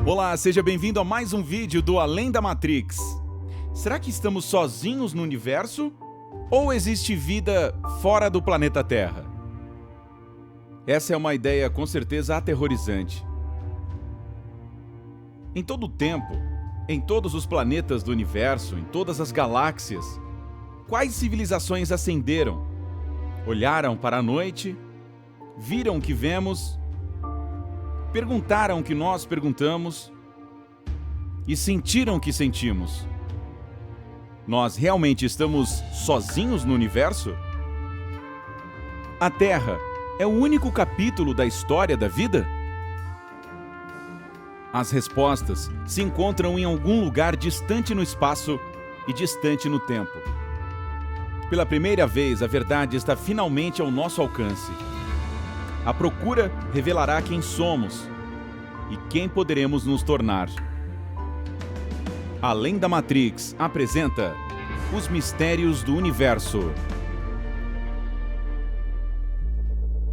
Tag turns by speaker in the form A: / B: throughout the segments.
A: Olá, seja bem-vindo a mais um vídeo do Além da Matrix. Será que estamos sozinhos no universo? Ou existe vida fora do planeta Terra? Essa é uma ideia com certeza aterrorizante. Em todo o tempo, em todos os planetas do universo, em todas as galáxias, quais civilizações ascenderam? Olharam para a noite, viram o que vemos, perguntaram o que nós perguntamos e sentiram o que sentimos. Nós realmente estamos sozinhos no universo? A Terra é o único capítulo da história da vida? As respostas se encontram em algum lugar distante no espaço e distante no tempo. Pela primeira vez, a verdade está finalmente ao nosso alcance. A procura revelará quem somos e quem poderemos nos tornar. Além da Matrix apresenta os mistérios do universo.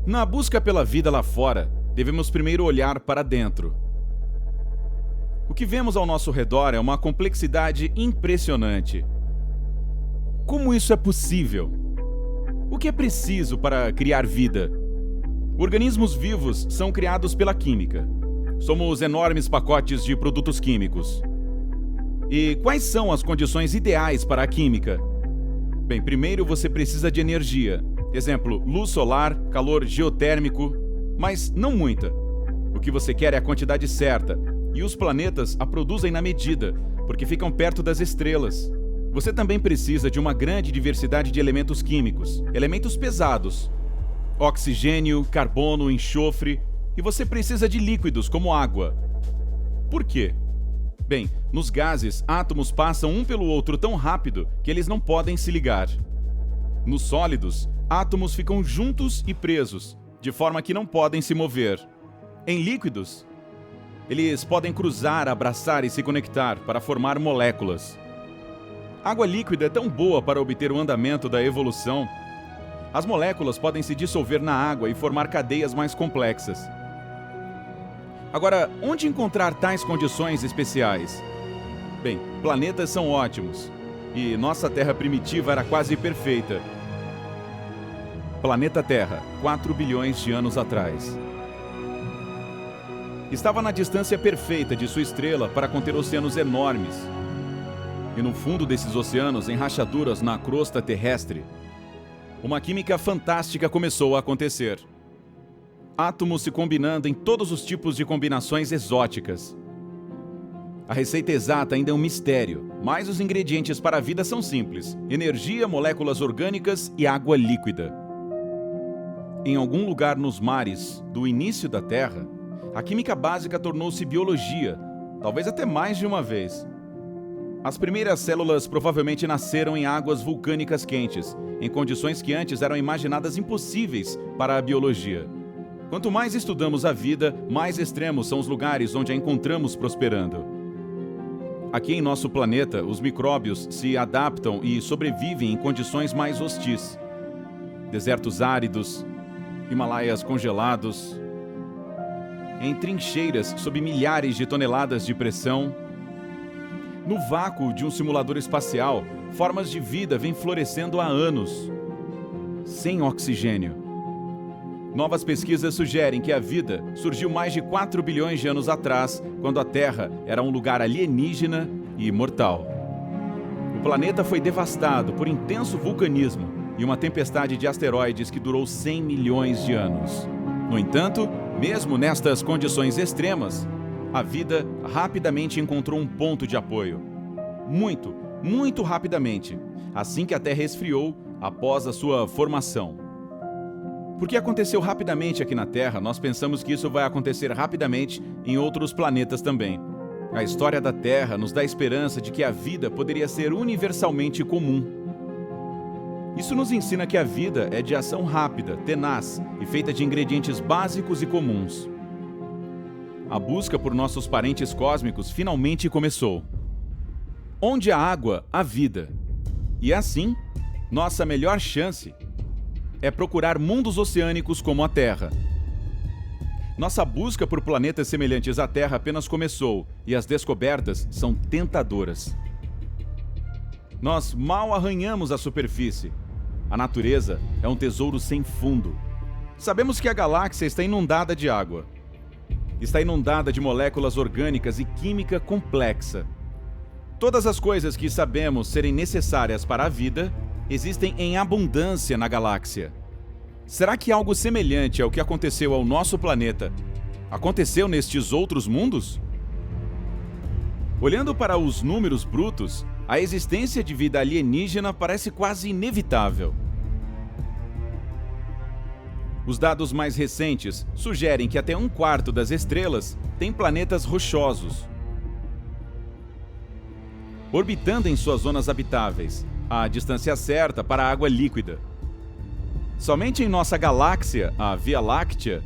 A: Na busca pela vida lá fora, devemos primeiro olhar para dentro. O que vemos ao nosso redor é uma complexidade impressionante. Como isso é possível? O que é preciso para criar vida? Organismos vivos são criados pela química. Somos enormes pacotes de produtos químicos. E quais são as condições ideais para a química? Bem, primeiro você precisa de energia. Exemplo, luz solar, calor geotérmico, mas não muita. O que você quer é a quantidade certa. E os planetas a produzem na medida, porque ficam perto das estrelas. Você também precisa de uma grande diversidade de elementos químicos, elementos pesados. Oxigênio, carbono, enxofre, e você precisa de líquidos como água. Por quê? Bem, nos gases, átomos passam um pelo outro tão rápido que eles não podem se ligar. Nos sólidos, átomos ficam juntos e presos, de forma que não podem se mover. Em líquidos, eles podem cruzar, abraçar e se conectar para formar moléculas. Água líquida é tão boa para obter o andamento da evolução. As moléculas podem se dissolver na água e formar cadeias mais complexas. Agora, onde encontrar tais condições especiais? Bem, planetas são ótimos. E nossa Terra primitiva era quase perfeita. Planeta Terra, 4 bilhões de anos atrás. Estava na distância perfeita de sua estrela para conter oceanos enormes. E no fundo desses oceanos, em rachaduras na crosta terrestre, uma química fantástica começou a acontecer. Átomos se combinando em todos os tipos de combinações exóticas. A receita exata ainda é um mistério, mas os ingredientes para a vida são simples: energia, moléculas orgânicas e água líquida. Em algum lugar nos mares do início da Terra, a química básica tornou-se biologia, talvez até mais de uma vez. As primeiras células provavelmente nasceram em águas vulcânicas quentes, em condições que antes eram imaginadas impossíveis para a biologia. Quanto mais estudamos a vida, mais extremos são os lugares onde a encontramos prosperando. Aqui em nosso planeta, os micróbios se adaptam e sobrevivem em condições mais hostis. Desertos áridos, Himalaias congelados, em trincheiras sob milhares de toneladas de pressão. No vácuo de um simulador espacial, formas de vida vêm florescendo há anos, sem oxigênio. Novas pesquisas sugerem que a vida surgiu mais de 4 bilhões de anos atrás, quando a Terra era um lugar alienígena e imortal. O planeta foi devastado por intenso vulcanismo e uma tempestade de asteroides que durou 100 milhões de anos. No entanto, mesmo nestas condições extremas, a vida rapidamente encontrou um ponto de apoio. Muito rapidamente, assim que a Terra esfriou após a sua formação. Porque aconteceu rapidamente aqui na Terra, nós pensamos que isso vai acontecer rapidamente em outros planetas também. A história da Terra nos dá a esperança de que a vida poderia ser universalmente comum. Isso nos ensina que a vida é de ação rápida, tenaz e feita de ingredientes básicos e comuns. A busca por nossos parentes cósmicos finalmente começou. Onde há água, há vida. E assim, nossa melhor chance é procurar mundos oceânicos como a Terra. Nossa busca por planetas semelhantes à Terra apenas começou, e as descobertas são tentadoras. Nós mal arranhamos a superfície. A natureza é um tesouro sem fundo. Sabemos que a galáxia está inundada de água. Está inundada de moléculas orgânicas e química complexa. Todas as coisas que sabemos serem necessárias para a vida existem em abundância na galáxia. Será que algo semelhante ao que aconteceu ao nosso planeta aconteceu nestes outros mundos? Olhando para os números brutos, a existência de vida alienígena parece quase inevitável. Os dados mais recentes sugerem que até 1/4 das estrelas têm planetas rochosos, orbitando em suas zonas habitáveis, a distância certa para a água líquida. Somente em nossa galáxia, a Via Láctea,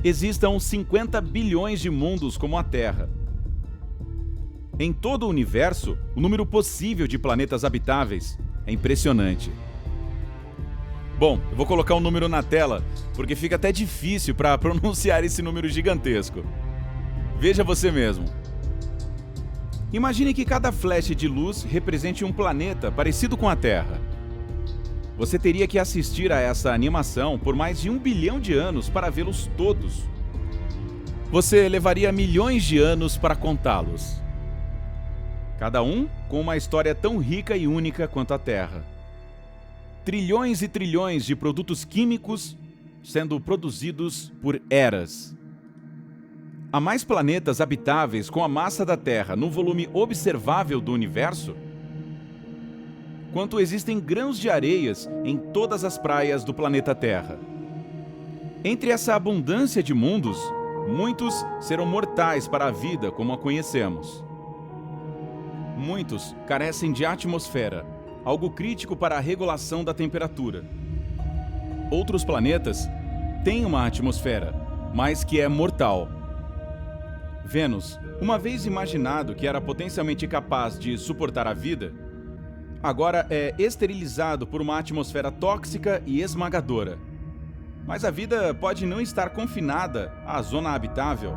A: existam 50 bilhões de mundos como a Terra. Em todo o universo, o número possível de planetas habitáveis é impressionante. Bom, eu vou colocar um número na tela, porque fica até difícil para pronunciar esse número gigantesco. Veja você mesmo. Imagine que cada flecha de luz represente um planeta parecido com a Terra. Você teria que assistir a essa animação por mais de 1 bilhão de anos para vê-los todos. Você levaria milhões de anos para contá-los. Cada um com uma história tão rica e única quanto a Terra. Trilhões e trilhões de produtos químicos sendo produzidos por eras. Há mais planetas habitáveis com a massa da Terra no volume observável do universo quanto existem grãos de areias em todas as praias do planeta Terra. Entre essa abundância de mundos, muitos serão mortais para a vida como a conhecemos. Muitos carecem de atmosfera, algo crítico para a regulação da temperatura. Outros planetas têm uma atmosfera, mas que é mortal. Vênus, uma vez imaginado que era potencialmente capaz de suportar a vida, agora é esterilizado por uma atmosfera tóxica e esmagadora. Mas a vida pode não estar confinada à zona habitável.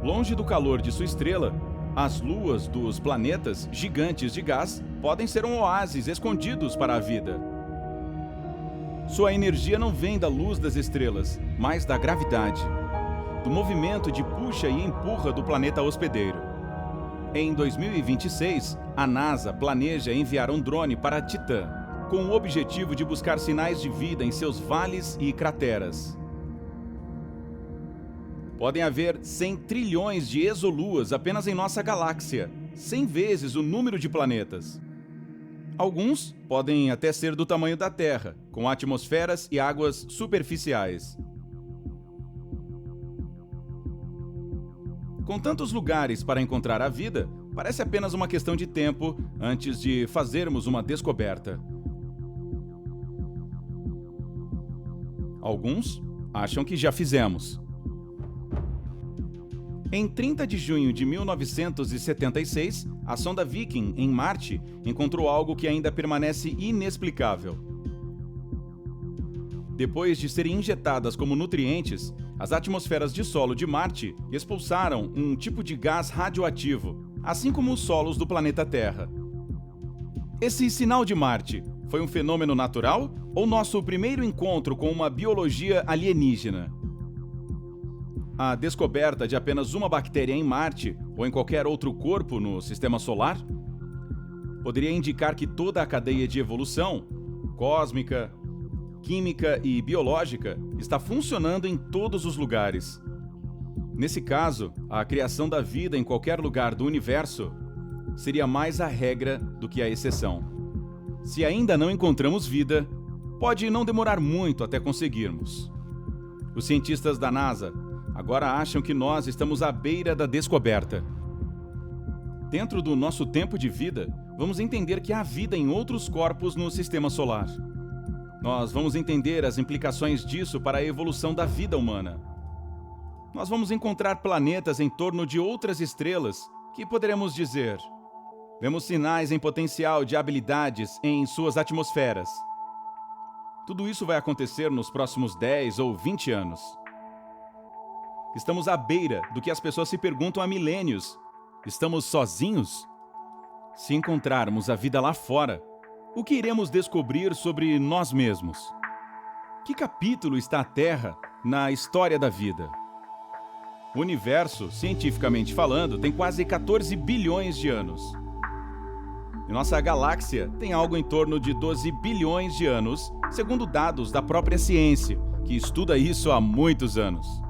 A: Longe do calor de sua estrela, as luas dos planetas gigantes de gás podem ser um oásis escondidos para a vida. Sua energia não vem da luz das estrelas, mas da gravidade, do movimento de puxa e empurra do planeta hospedeiro. Em 2026, a NASA planeja enviar um drone para Titã, com o objetivo de buscar sinais de vida em seus vales e crateras. Podem haver 100 trilhões de exoluas apenas em nossa galáxia, 100 vezes o número de planetas. Alguns podem até ser do tamanho da Terra, com atmosferas e águas superficiais. Com tantos lugares para encontrar a vida, parece apenas uma questão de tempo antes de fazermos uma descoberta. Alguns acham que já fizemos. Em 30 de junho de 1976, a sonda Viking, em Marte, encontrou algo que ainda permanece inexplicável. Depois de serem injetadas como nutrientes, as atmosferas de solo de Marte expulsaram um tipo de gás radioativo, assim como os solos do planeta Terra. Esse sinal de Marte foi um fenômeno natural ou nosso primeiro encontro com uma biologia alienígena? A descoberta de apenas uma bactéria em Marte ou em qualquer outro corpo no Sistema Solar poderia indicar que toda a cadeia de evolução, cósmica, química e biológica, está funcionando em todos os lugares. Nesse caso, a criação da vida em qualquer lugar do universo seria mais a regra do que a exceção. Se ainda não encontramos vida, pode não demorar muito até conseguirmos. Os cientistas da NASA agora acham que nós estamos à beira da descoberta. Dentro do nosso tempo de vida, vamos entender que há vida em outros corpos no Sistema Solar. Nós vamos entender as implicações disso para a evolução da vida humana. Nós vamos encontrar planetas em torno de outras estrelas que poderemos dizer: vemos sinais em potencial de habilidades em suas atmosferas. Tudo isso vai acontecer nos próximos 10 ou 20 anos. Estamos à beira do que as pessoas se perguntam há milênios. Estamos sozinhos? Se encontrarmos a vida lá fora, o que iremos descobrir sobre nós mesmos? Que capítulo está a Terra na história da vida? O universo, cientificamente falando, tem quase 14 bilhões de anos. E nossa galáxia tem algo em torno de 12 bilhões de anos, segundo dados da própria ciência, que estuda isso há muitos anos.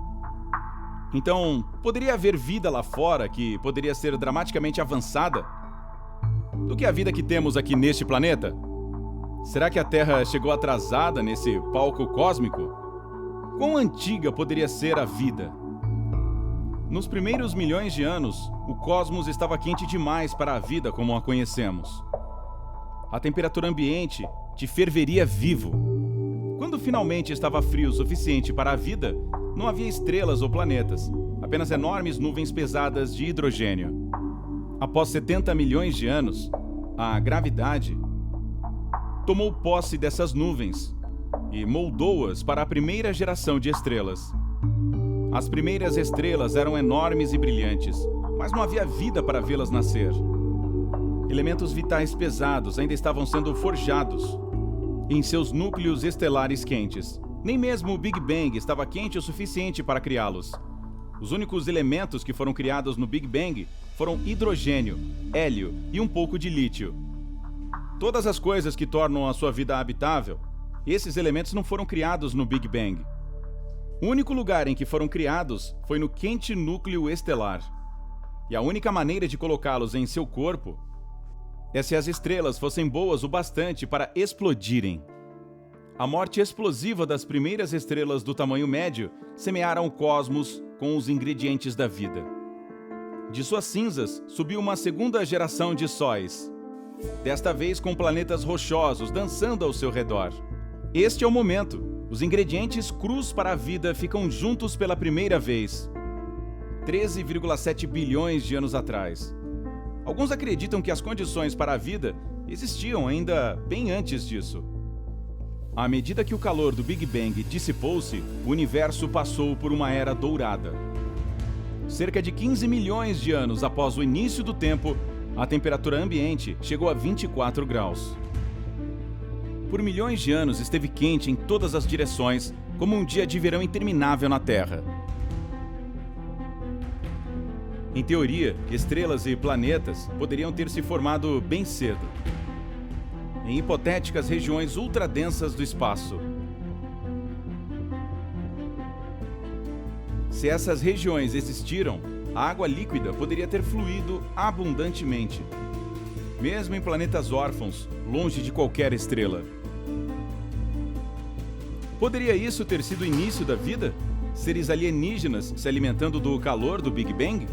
A: Então, poderia haver vida lá fora que poderia ser dramaticamente avançada do que a vida que temos aqui neste planeta? Será que a Terra chegou atrasada nesse palco cósmico? Quão antiga poderia ser a vida? Nos primeiros milhões de anos, o cosmos estava quente demais para a vida como a conhecemos. A temperatura ambiente te ferveria vivo. Quando finalmente estava frio o suficiente para a vida, não havia estrelas ou planetas, apenas enormes nuvens pesadas de hidrogênio. Após 70 milhões de anos, a gravidade tomou posse dessas nuvens e moldou-as para a primeira geração de estrelas. As primeiras estrelas eram enormes e brilhantes, mas não havia vida para vê-las nascer. Elementos vitais pesados ainda estavam sendo forjados em seus núcleos estelares quentes. Nem mesmo o Big Bang estava quente o suficiente para criá-los. Os únicos elementos que foram criados no Big Bang foram hidrogênio, hélio e um pouco de lítio. Todas as coisas que tornam a sua vida habitável, esses elementos não foram criados no Big Bang. O único lugar em que foram criados foi no quente núcleo estelar. E a única maneira de colocá-los em seu corpo é se as estrelas fossem boas o bastante para explodirem. A morte explosiva das primeiras estrelas do tamanho médio semearam o cosmos com os ingredientes da vida. De suas cinzas subiu uma segunda geração de sóis, desta vez com planetas rochosos dançando ao seu redor. Este é o momento. Os ingredientes crus para a vida ficam juntos pela primeira vez. 13,7 bilhões de anos atrás. Alguns acreditam que as condições para a vida existiam ainda bem antes disso. À medida que o calor do Big Bang dissipou-se, o universo passou por uma era dourada. Cerca de 15 milhões de anos após o início do tempo, a temperatura ambiente chegou a 24 graus. Por milhões de anos esteve quente em todas as direções, como um dia de verão interminável na Terra. Em teoria, estrelas e planetas poderiam ter se formado bem cedo, em hipotéticas regiões ultradensas do espaço. Se essas regiões existiram, a água líquida poderia ter fluído abundantemente, mesmo em planetas órfãos, longe de qualquer estrela. Poderia isso ter sido o início da vida? Seres alienígenas se alimentando do calor do Big Bang?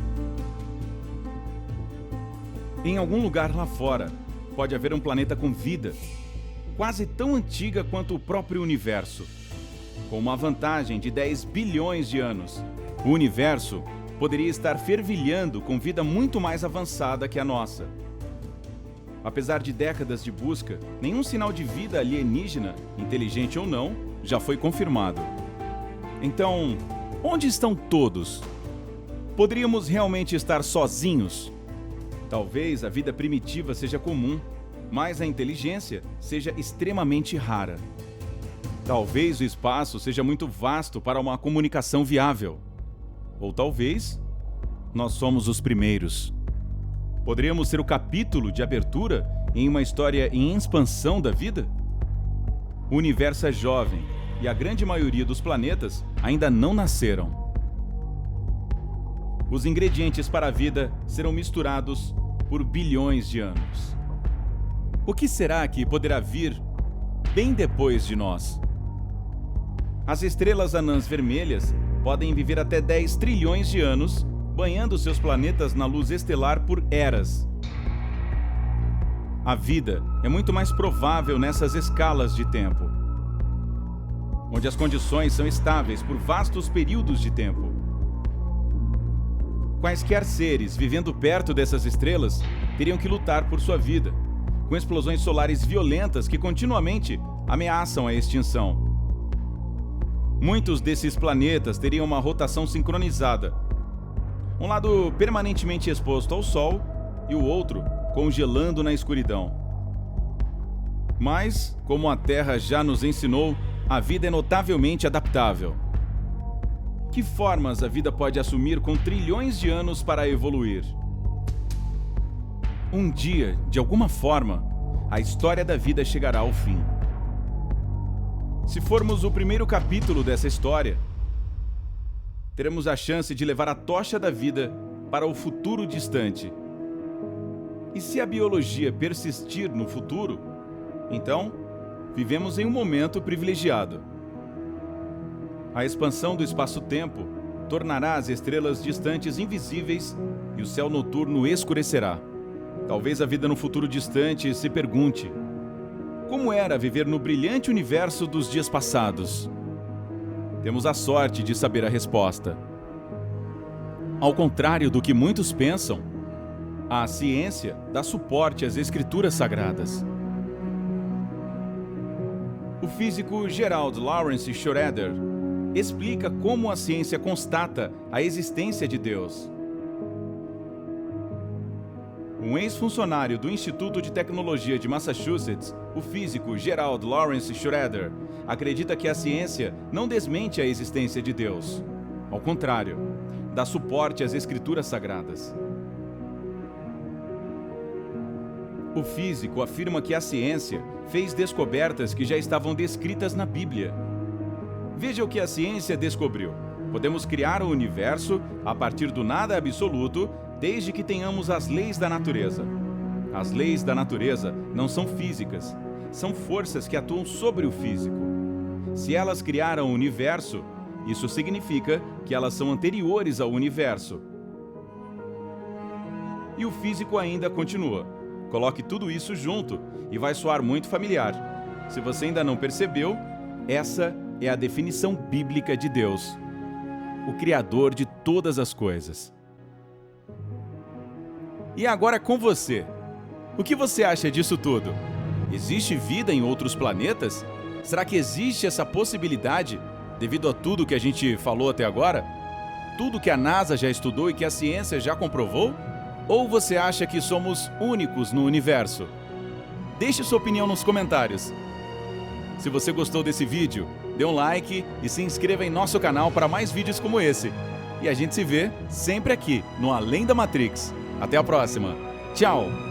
A: Em algum lugar lá fora, pode haver um planeta com vida, quase tão antiga quanto o próprio universo. Com uma vantagem de 10 bilhões de anos, o universo poderia estar fervilhando com vida muito mais avançada que a nossa. Apesar de décadas de busca, nenhum sinal de vida alienígena, inteligente ou não, já foi confirmado. Então, onde estão todos? Poderíamos realmente estar sozinhos? Talvez a vida primitiva seja comum, mas a inteligência seja extremamente rara. Talvez o espaço seja muito vasto para uma comunicação viável. Ou talvez nós somos os primeiros. Poderíamos ser o capítulo de abertura em uma história em expansão da vida? O universo é jovem e a grande maioria dos planetas ainda não nasceram. Os ingredientes para a vida serão misturados por bilhões de anos. O que será que poderá vir bem depois de nós? As estrelas anãs vermelhas podem viver até 10 trilhões de anos, banhando seus planetas na luz estelar por eras. A vida é muito mais provável nessas escalas de tempo, onde as condições são estáveis por vastos períodos de tempo. Quaisquer seres vivendo perto dessas estrelas teriam que lutar por sua vida, com explosões solares violentas que continuamente ameaçam a extinção. Muitos desses planetas teriam uma rotação sincronizada. Um lado permanentemente exposto ao Sol e o outro congelando na escuridão. Mas, como a Terra já nos ensinou, a vida é notavelmente adaptável. Que formas a vida pode assumir com trilhões de anos para evoluir? Um dia, de alguma forma, a história da vida chegará ao fim. Se formos o primeiro capítulo dessa história, teremos a chance de levar a tocha da vida para o futuro distante. E se a biologia persistir no futuro, então, vivemos em um momento privilegiado. A expansão do espaço-tempo tornará as estrelas distantes invisíveis e o céu noturno escurecerá. Talvez a vida no futuro distante se pergunte: como era viver no brilhante universo dos dias passados? Temos a sorte de saber a resposta. Ao contrário do que muitos pensam, a ciência dá suporte às escrituras sagradas. O físico Gerald Lawrence Schroeder explica como a ciência constata a existência de Deus. Um ex-funcionário do Instituto de Tecnologia de Massachusetts, o físico Gerald Lawrence Schroeder, acredita que a ciência não desmente a existência de Deus. Ao contrário, dá suporte às escrituras sagradas. O físico afirma que a ciência fez descobertas que já estavam descritas na Bíblia. Veja o que a ciência descobriu. Podemos criar o universo a partir do nada absoluto, desde que tenhamos as leis da natureza. As leis da natureza não são físicas, são forças que atuam sobre o físico. Se elas criaram o universo, isso significa que elas são anteriores ao universo. E o físico ainda continua. Coloque tudo isso junto e vai soar muito familiar. Se você ainda não percebeu, essa é a definição bíblica de Deus, o Criador de todas as coisas. E agora com você. O que você acha disso tudo? Existe vida em outros planetas? Será que existe essa possibilidade devido a tudo que a gente falou até agora? Tudo que a NASA já estudou e que a ciência já comprovou? Ou você acha que somos únicos no universo? Deixe sua opinião nos comentários. Se você gostou desse vídeo, dê um like e se inscreva em nosso canal para mais vídeos como esse. E a gente se vê sempre aqui no Além da Matrix. Até a próxima. Tchau!